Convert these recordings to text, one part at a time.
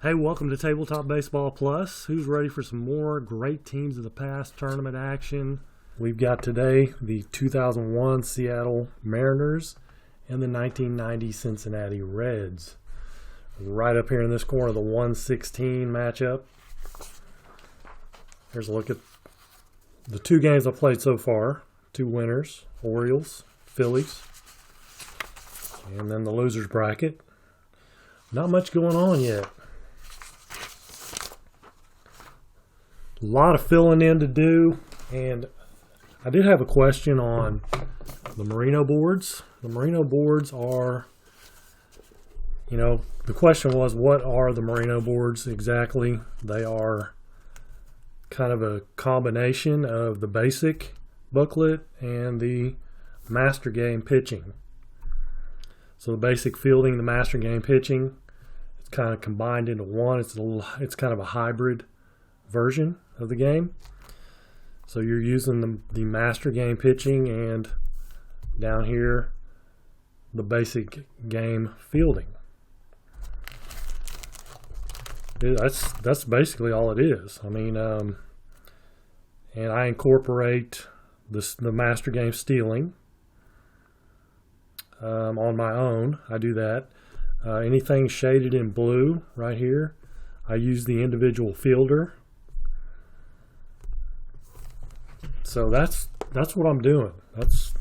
Hey, welcome to Tabletop Baseball Plus. Who's ready for some more great teams of the past tournament action? We've got today the 2001 Seattle Mariners and the 1990 Cincinnati Reds. Right up here in this corner, the 116 matchup. Here's a look at the two games I've played so far. Two winners, Orioles, Phillies, and then the losers bracket. Not much going on yet. A lot of filling in to do, and I did have a question on the Marino boards. The Marino boards are, the question was, what are the Marino boards exactly? They are kind of a combination of the basic booklet and the master game pitching. So the basic fielding, the master game pitching, it's kind of combined into one. It's kind of a hybrid version of the game. So you're using the master game pitching and down here the basic game fielding. That's basically all it is. And I incorporate the master game stealing on my own. I do that. Anything shaded in blue right here, I use the individual fielder. So that's what I'm doing. That's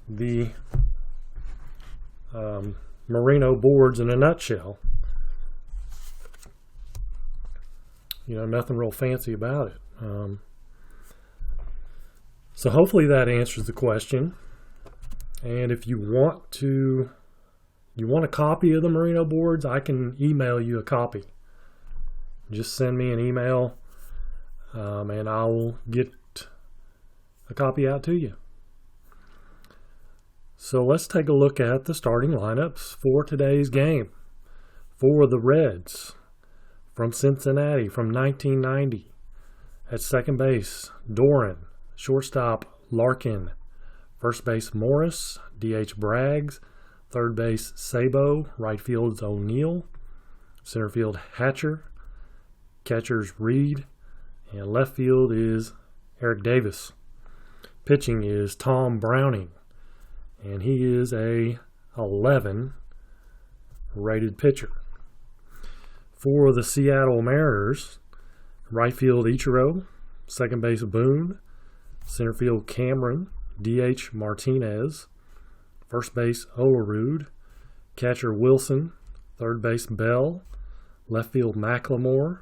the Marino boards in a nutshell. Nothing real fancy about it. So hopefully that answers the question. And if you want a copy of the Marino boards, I can email you a copy. Just send me an email. And I will get a copy out to you. So let's take a look at the starting lineups for today's game. For the Reds from Cincinnati from 1990. At second base, Doran. Shortstop, Larkin. First base, Morris. DH, Braggs. Third base, Sabo. Right field's O'Neill. Center field, Hatcher. Catcher's Reed. And left field is Eric Davis. Pitching is Tom Browning. And he is a 11 rated pitcher. For the Seattle Mariners, right field Ichiro, second base Boone, center field Cameron, DH Martinez, first base Olerud, catcher Wilson, third base Bell, left field McLemore,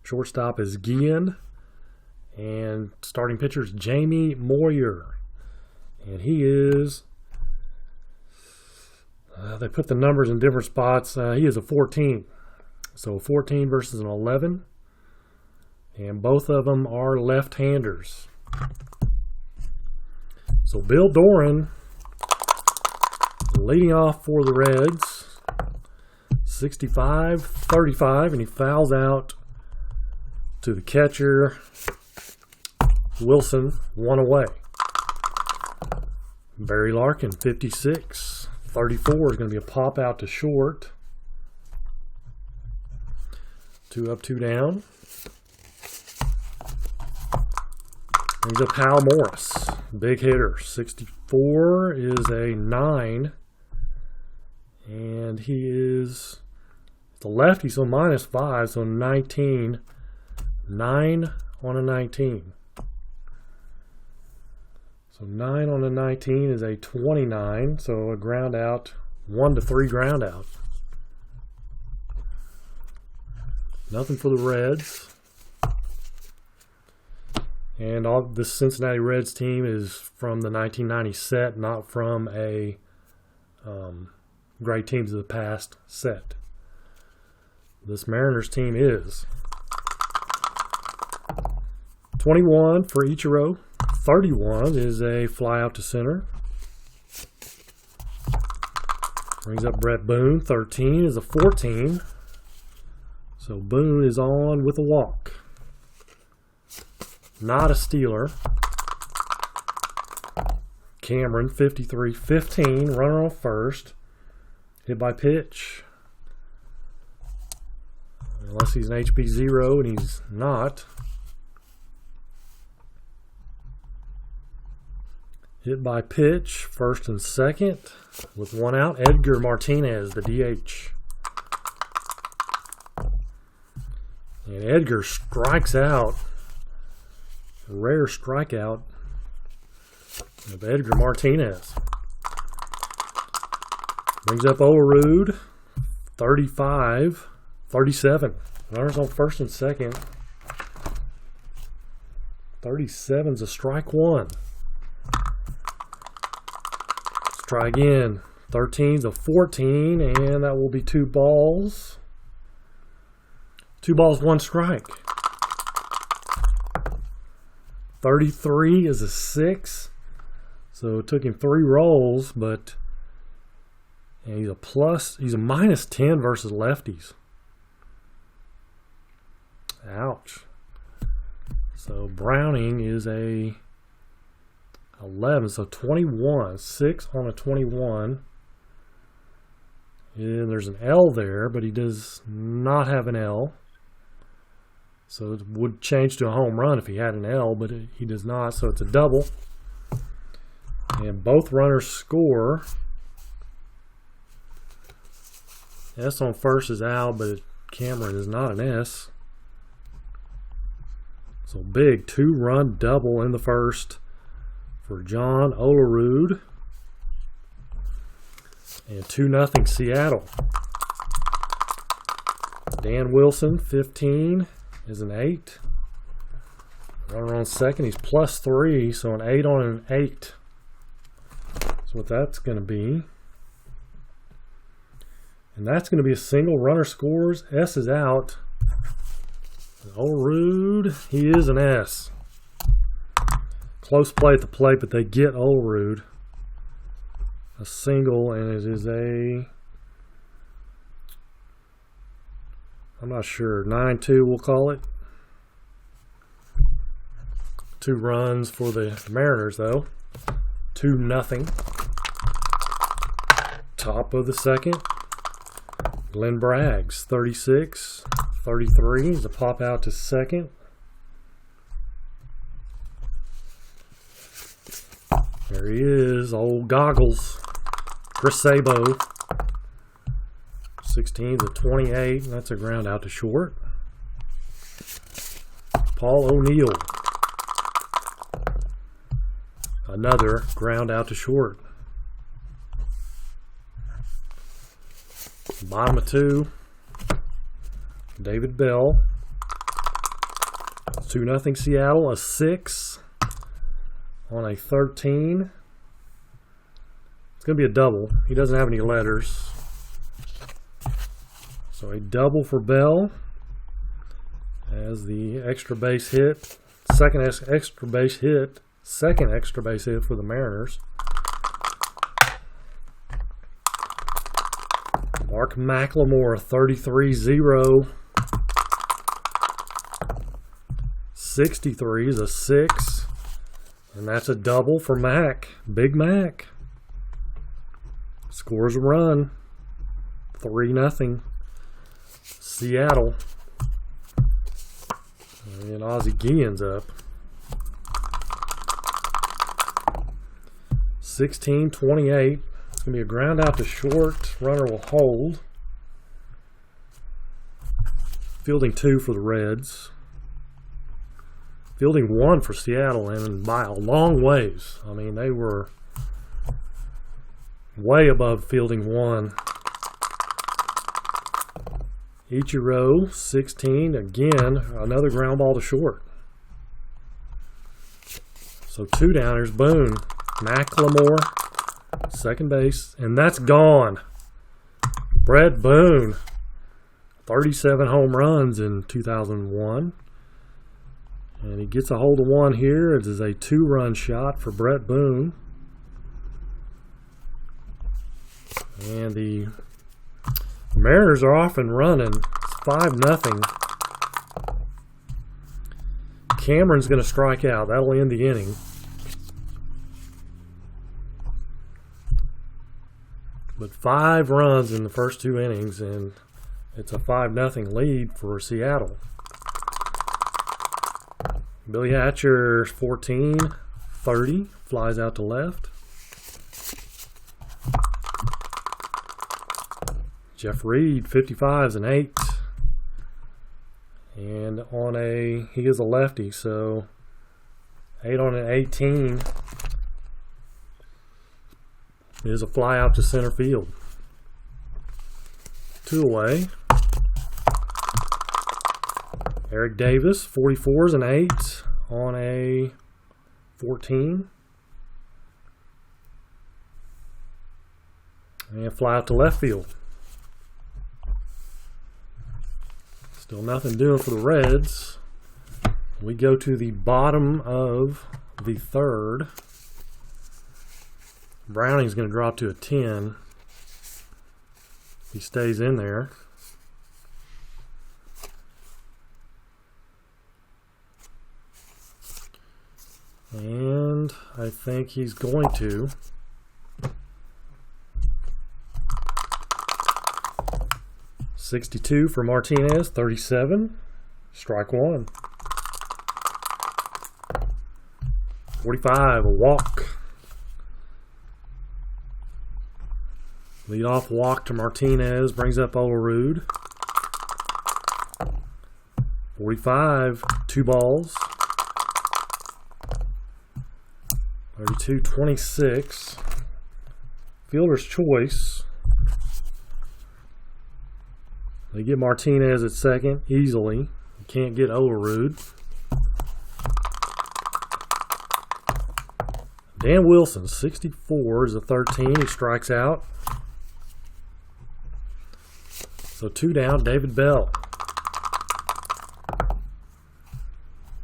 shortstop is Guillen, and starting pitcher is Jamie Moyer. And he is, they put the numbers in different spots. He is a 14. So 14 versus an 11. And both of them are left-handers. So Bill Doran leading off for the Reds. 65-35, and he fouls out to the catcher, Wilson, one away. Barry Larkin, 56. 34 is going to be a pop out to short. 2 up, 2 down. Brings up Hal Morris, big hitter. 64 is a 9. And he is the lefty, so -5, so 19. 9 on a 19. So 9 on a 19 is a 29. So a ground out, 1 to 3 ground out. Nothing for the Reds. And all this Cincinnati Reds team is from the 1990 set, not from a great teams of the past set. This Mariners team is 21 for Ichiro. 31 is a fly out to center. Brings up Brett Boone. 13 is a 14. So Boone is on with a walk. Not a stealer. Cameron, 53-15, runner on first. Hit by pitch. unless he's an HP 0, and he's not. Hit by pitch, first and second, with one out. Edgar Martinez, the DH. And Edgar strikes out. A rare strikeout of Edgar Martinez. Brings up Olerud, 37. Runners on first and second. 37's a strike one. Let's try again. 13's a 14, and that will be 2 balls. 2 balls, 1 strike. 33 is a 6. So it took him 3 rolls, but and he's a minus 10 versus lefties. Ouch. So Browning is a 11, so 21. 6 on a 21. And there's an L there, but he does not have an L. So it would change to a home run if he had an L, but he does not, so it's a double. And both runners score. S on first is out, but Cameron is not an S. So big 2-run double in the first for John Olerud. And 2-0 Seattle. Dan Wilson, 15, is an 8. Runner on second, he's +3, so an 8 on an 8. That's what that's going to be. And that's going to be a single. Runner scores. S is out. Olerud, he is an S. Close play at the plate, but they get Olerud. A single, and it is a, I'm not sure, 9-2 we'll call it. 2 runs for the Mariners, though. 2-0. Top of the second. Glenn Braggs, 36, 33 is a pop out to second. There he is, old goggles. Chris Sabo, 16 to 28, and that's a ground out to short. Paul O'Neill, another ground out to short. Bottom of 2, David Bell. 2-0 Seattle, a 6 on a 13. It's going to be a double. He doesn't have any letters. So a double for Bell as the extra base hit. Second extra base hit for the Mariners. Mark McLemore, 33-0. 63 is a 6. And that's a double for Mac. Big Mac. Scores a run. 3-0. Seattle. And Ozzie Guillen's up. 16-28. It's going to be a ground out to short. Runner will hold. Fielding 2 for the Reds. Fielding 1 for Seattle, and by a long ways. I mean, they were way above fielding 1. Ichiro, 16. Again, another ground ball to short. So 2 down. There's Boone. McLemore, second base. And that's gone. Brett Boone, 37 home runs in 2001. And he gets a hold of 1 here. It is a 2-run shot for Brett Boone. And the Mariners are off and running. It's 5-0. Cameron's going to strike out. That'll end the inning. But 5 runs in the first 2 innings, and It's a 5-0 lead for Seattle. Billy Hatcher, 14-30, flies out to left. Jeff Reed, 55s and 8. And he is a lefty, so 8 on an 18 is a fly out to center field. 2 away. Eric Davis, 44s and 8 on a 14. And fly out to left field. Still nothing doing for the Reds. We go to the bottom of the third. Browning's going to drop to a 10. He stays in there. And I think he's going to. .62 for Martinez, 37, strike 1. 45, a walk. Leadoff walk to Martinez, brings up Olerud. 45, 2 balls. 32, 26. Fielder's choice. They get Martinez at second easily. You can't get Olerud. Dan Wilson, 64 is a 13. He strikes out. So 2 down, David Bell.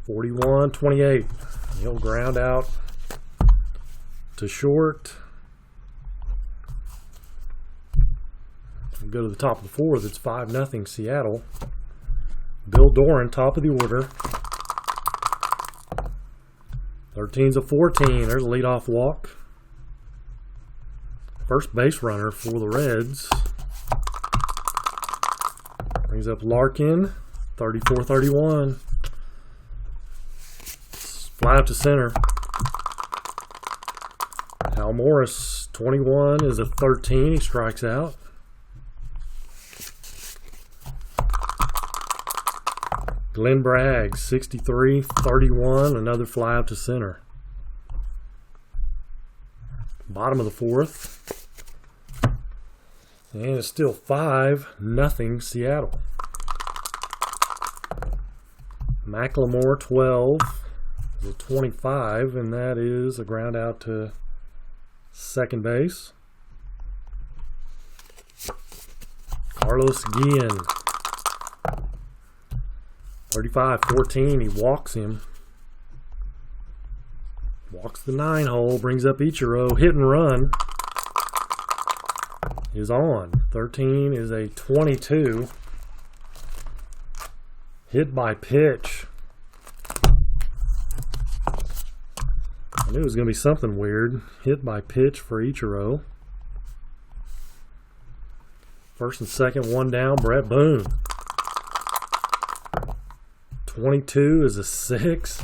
41-28. He'll ground out to short. Go to the top of the fourth. It's 5-0 Seattle. Bill Doran, top of the order. 13's a 14. There's a leadoff walk. First base runner for the Reds. Brings up Larkin, 34-31. Fly up to center. Hal Morris, 21 is a 13. He strikes out. Glenn Bragg, 63-31, another fly out to center. Bottom of the fourth. And it's still 5-0 Seattle. McLemore, 12, is a 25, and that is a ground out to second base. Carlos Guillen. 35-14, he walks him. Walks the 9 hole, brings up Ichiro. Hit and run is on. 13 is a 22. Hit by pitch. I knew it was going to be something weird. Hit by pitch for Ichiro. First and second, 1 down, Brett Boone. 22 is a 6.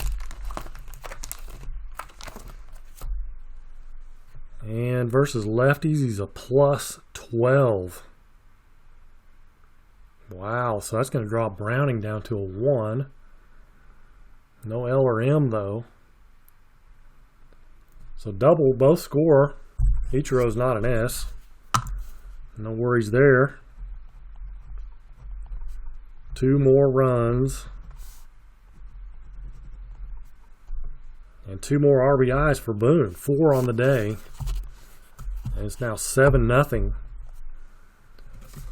And versus lefties, he's a +12. Wow, so that's going to drop Browning down to a 1. No L or M, though. So double, both score. Ichiro's not an S. No worries there. 2 more runs. And 2 more RBIs for Boone. 4 on the day. And it's now 7-0.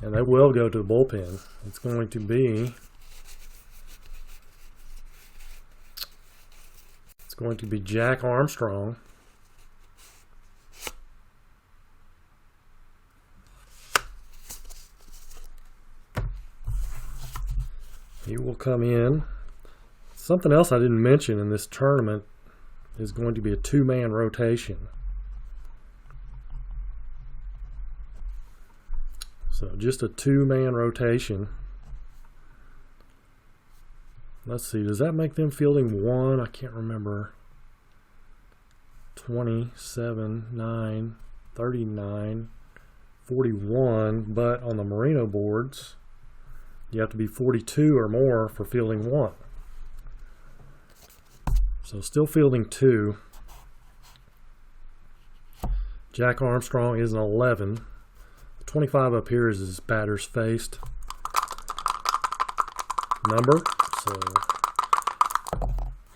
And they will go to the bullpen. It's going to be Jack Armstrong. He will come in. Something else I didn't mention in this tournament is going to be a 2-man rotation. So just a two-man rotation. Let's see, does that make them fielding one? I can't remember. 27, 9, 39, 41, but on the Marino boards, you have to be 42 or more for fielding one. So still fielding two. Jack Armstrong is an 11. 25 up here is his batters faced number. So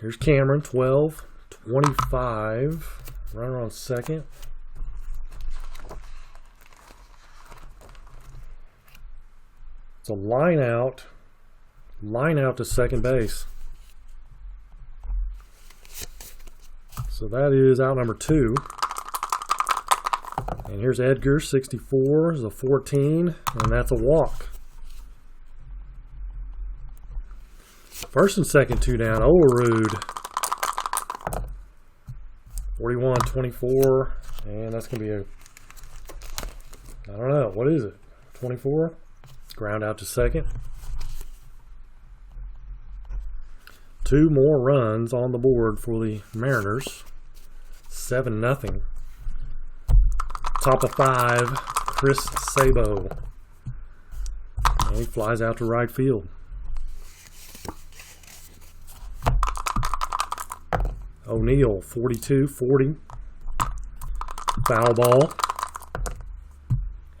here's Cameron, 12, 25, runner on second. It's a line out to second base. So that is out number 2. And here's Edgar, 64, is a 14, and that's a walk. First and second, 2 down. Olerud, 41, 24, and that's going to be a, I don't know, what is it, 24? Ground out to second. 2 more runs on the board for the Mariners. 7-0. Top of 5, Chris Sabo. And he flies out to right field. O'Neill, 42-40. Foul ball.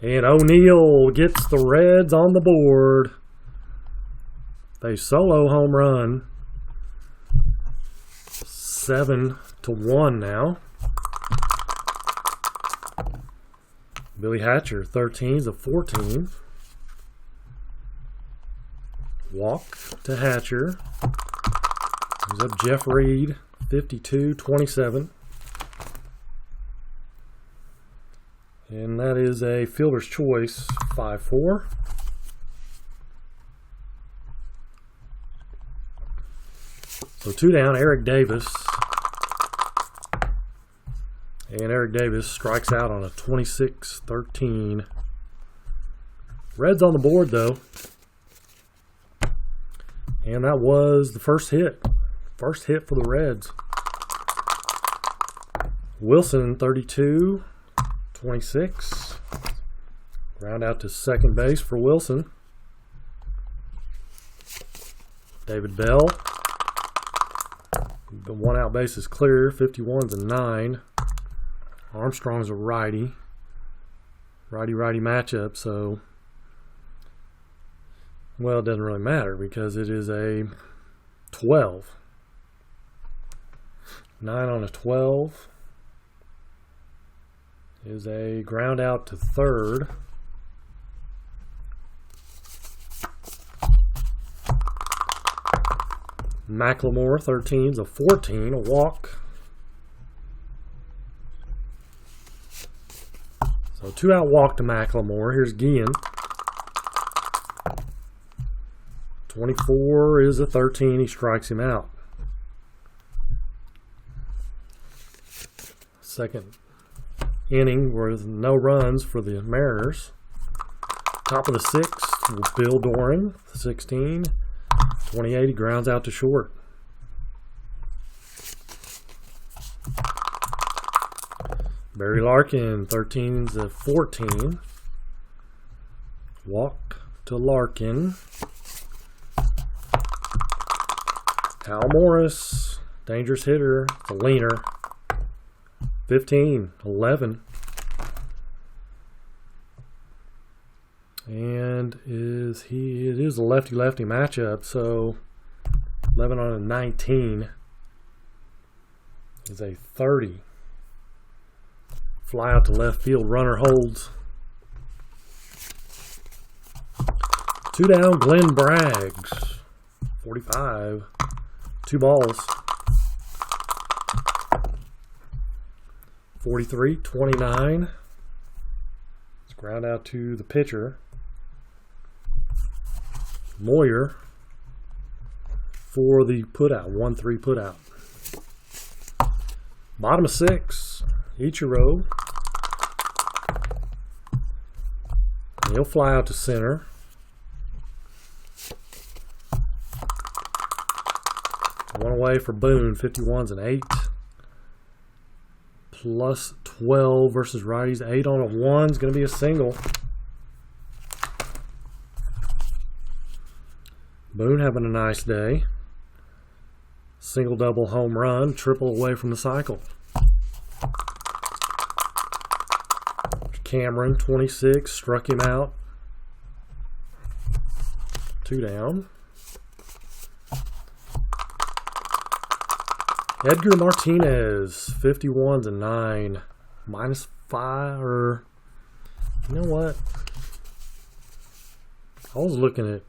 And O'Neill gets the Reds on the board. They solo home run. 7-1 now. Billy Hatcher, 13 is a 14. Walk to Hatcher. He's up Jeff Reed, 52-27. And that is a fielder's choice, 5-4. So 2 down, Eric Davis. And Eric Davis strikes out on a 26-13. Reds on the board, though. And that was the first hit. First hit for the Reds. Wilson, 32, 26. Ground out to second base for Wilson. David Bell. The one out base is clear. 51's a 9. Armstrong's a righty. Righty-righty matchup, so, well, it doesn't really matter because it is a 12. 9 on a 12 is a ground out to third. McLemore, 13 is a 14, a walk. So 2 out walk to McLemore. Here's Guillen. 24 is a 13. He strikes him out. Second inning with no runs for the Mariners. Top of the 6th, Bill Doran, 16. 28, he grounds out to short. Barry Larkin, 13's a 14. Walk to Larkin. Hal Morris, dangerous hitter, it's a leaner. 15, 11. And it is a lefty-lefty matchup, so 11 on a 19 is a 30. Fly out to left field, runner holds. 2 down, Glenn Braggs, 45, 2 balls. 43-29. Let's ground out to the pitcher. Moyer for the putout, 1-3 putout. Bottom of 6, Ichiro. He'll fly out to center. One away for Boone. 51's an 8. Plus 12 versus righties. 8 on a 1 is going to be a single. Boone having a nice day. Single, double, home run. Triple away from the cycle. Cameron, 26, struck him out. 2 down. Edgar Martinez, 51's a 9. Minus 5, or you know what? I was looking at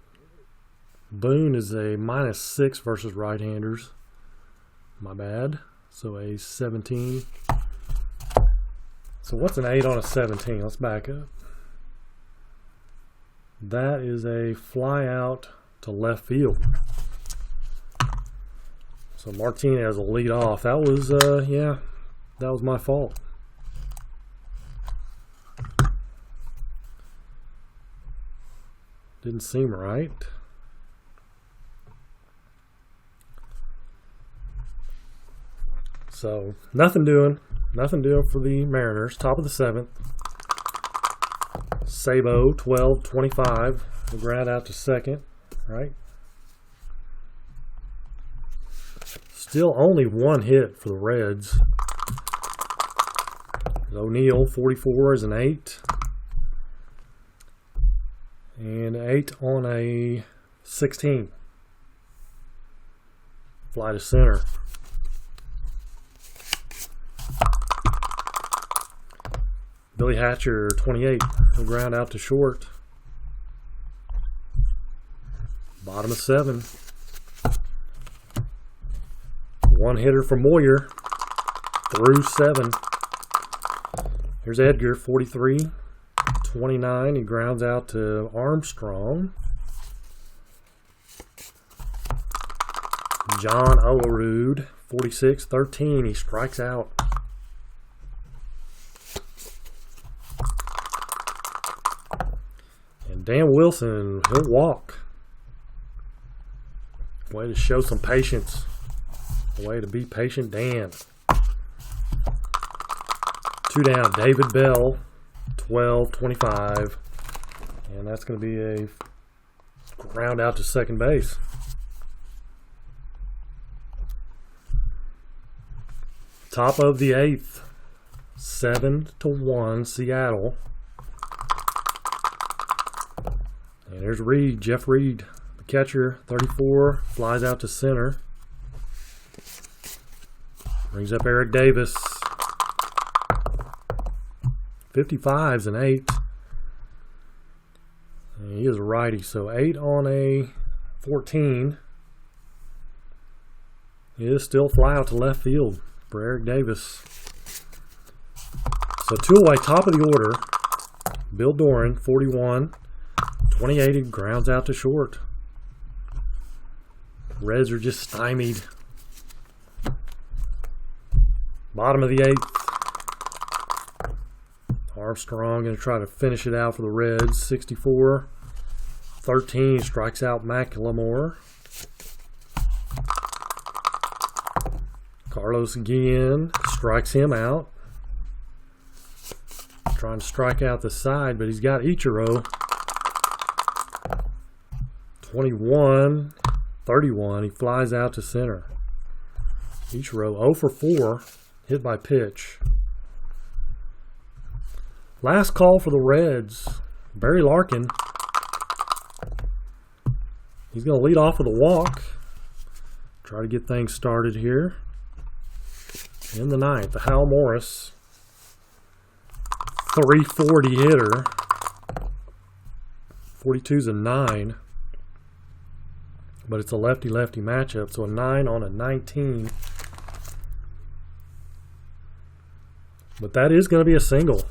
Boone is a minus 6 versus right-handers. My bad. So a 17. So what's an 8 on a 17? Let's back up. That is a fly out to left field. So Martinez will lead off. That was, yeah, that was my fault. Didn't seem right. So nothing doing for the Mariners. Top of the 7th. Sabo, 12-25. The ground out to second, right? Still only 1 hit for the Reds. O'Neill, 44 is an 8. And 8 on a 16. Fly to center. Billy Hatcher, 28. The ground out to short. Bottom of 7. 1 hitter for Moyer. Through 7. Here's Edgar, 43. 29. He grounds out to Armstrong. John Olerud, 46. 13. He strikes out. Dan Wilson, he'll walk. Way to show some patience. Way to be patient, Dan. 2 down, David Bell, 12-25. And that's going to be a ground out to second base. Top of the 8th, 7-1, Seattle. And there's Reed, Jeff Reed, the catcher, 34, flies out to center. Brings up Eric Davis. 55's an 8. And he is a righty, so 8 on a 14. He is still fly out to left field for Eric Davis. So 2 away, top of the order. Bill Doran, 41. 28, he grounds out to short. Reds are just stymied. Bottom of the 8th. Armstrong going to try to finish it out for the Reds. 64. 13, strikes out McLemore. Carlos Guillen strikes him out. Trying to strike out the side, but he's got Ichiro. 21, 31, he flies out to center. Ichiro 0 for 4, hit by pitch. Last call for the Reds, Barry Larkin. He's going to lead off with a walk. Try to get things started here. In the 9th, the Hal Morris. 340 hitter. 42's a 9. But it's a lefty-lefty matchup, so a 9 on a 19. But that is going to be a single.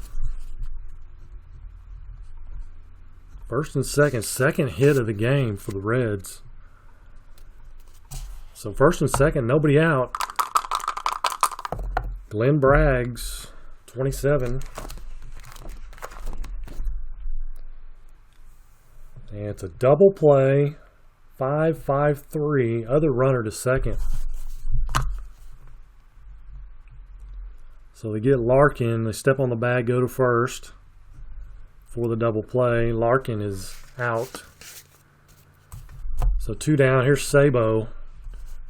First and second hit of the game for the Reds. So first and second, nobody out. Glenn Braggs, 27. And it's a double play. 5-5-3. Other runner to second. So they get Larkin. They step on the bag, go to first for the double play. Larkin is out. So 2 down. Here's Sabo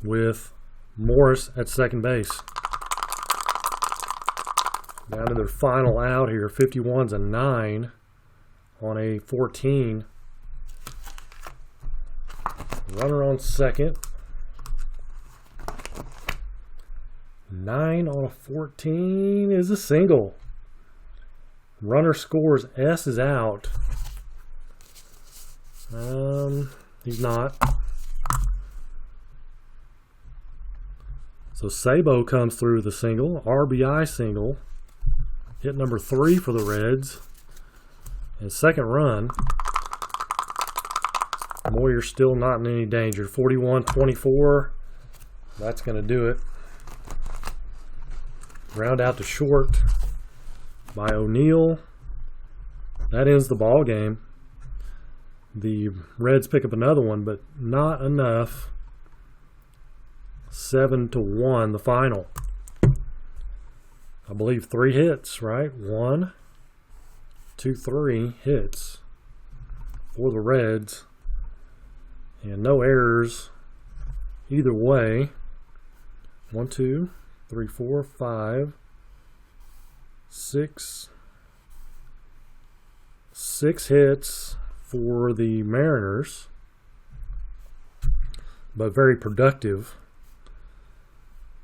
with Morris at second base. Down to their final out here. 51's a 9 on a 14. Runner on second. 9 on a 14 is a single. Runner scores. S is out. He's not. So Sabo comes through with a single. RBI single. Hit number 3 for the Reds. And second run. Moyer's still not in any danger. 41-24. That's going to do it. Ground out to short by O'Neill. That ends the ball game. The Reds pick up another one, but not enough. 7-1, the final. I believe 3 hits, right? 1, 2, 3 hits for the Reds. And no errors either way. 1, 2, 3, 4, 5, 6. 6 hits for the Mariners, but very productive.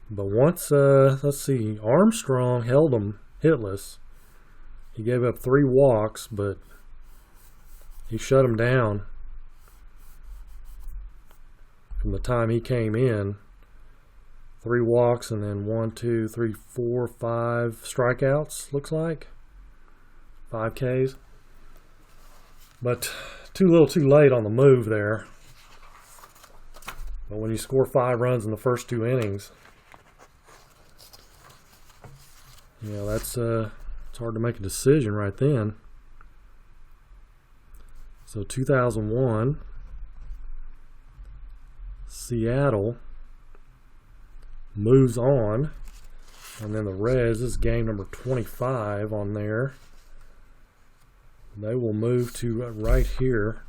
But once, let's see, Armstrong held them hitless. He gave up 3 walks, but he shut them down from the time he came in. 3 walks and then 1, 2, 3, 4, 5 strikeouts, looks like. 5 Ks. But too little too late on the move there. But when you score 5 runs in the first 2 innings, you know, that's it's hard to make a decision right then. So 2001, Seattle moves on, and then the Reds, this is game number 25 on there. They will move to right here.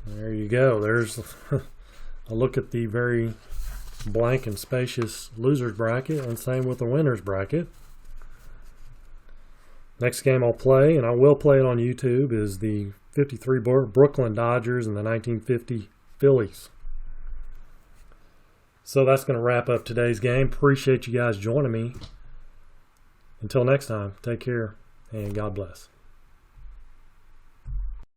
There you go. There's a look at the very blank and spacious loser's bracket, and same with the winner's bracket. Next game I'll play, and I will play it on YouTube, is the 53 Brooklyn Dodgers and the 1950 Phillies. So that's going to wrap up today's game. Appreciate you guys joining me. Until next time, take care, and God bless.